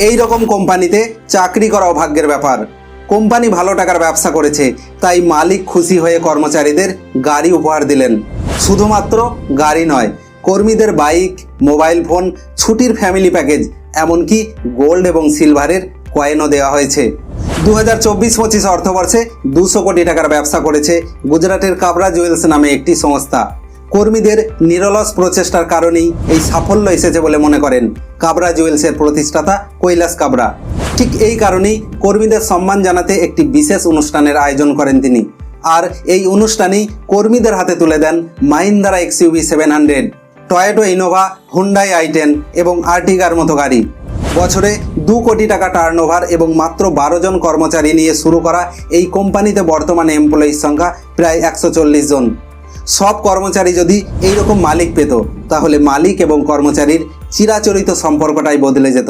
এই রকম কোম্পানিতে চাকরি করাও ভাগ্যের ব্যাপার। কোম্পানি ভালো টাকার ব্যবসা করেছে, তাই মালিক খুশি হয়ে কর্মচারীদের গাড়ি উপহার দিলেন। শুধুমাত্র গাড়ি নয়, কর্মীদের বাইক, মোবাইল ফোন, ছুটির ফ্যামিলি প্যাকেজ, এমনকি গোল্ড এবং সিলভারের কয়েনও দেওয়া হয়েছে। 2024-25 অর্থবর্ষে 200 কোটি টাকার ব্যবসা করেছে গুজরাটের কাবরা জুয়েলস নামে একটি সংস্থা। কর্মীদের নিরলস প্রচেষ্টার কারণেই এই সাফল্য এসেছে বলে মনে করেন কাবরা জুয়েলসের প্রতিষ্ঠাতা কৈলাস কাবরা। ঠিক এই কারণেই কর্মীদের সম্মান জানাতে একটি বিশেষ অনুষ্ঠানের আয়োজন করেন তিনি। আর এই অনুষ্ঠানেই কর্মীদের হাতে তুলে দেন Mahindra XUV 700, Toyota Innova, Hyundai i10 এবং আর্টিগার মতো গাড়ি। বছরে 2 কোটি টাকা টার্নওভার এবং মাত্র 12 জন কর্মচারী নিয়ে শুরু করা এই কোম্পানিতে বর্তমানে এমপ্লয়ির সংখ্যা প্রায় 140 জন। সব কর্মচারী যদি এইরকম মালিক পেত, তাহলে মালিক এবং কর্মচারীর চিরাচরিত সম্পর্কটাই বদলে যেত।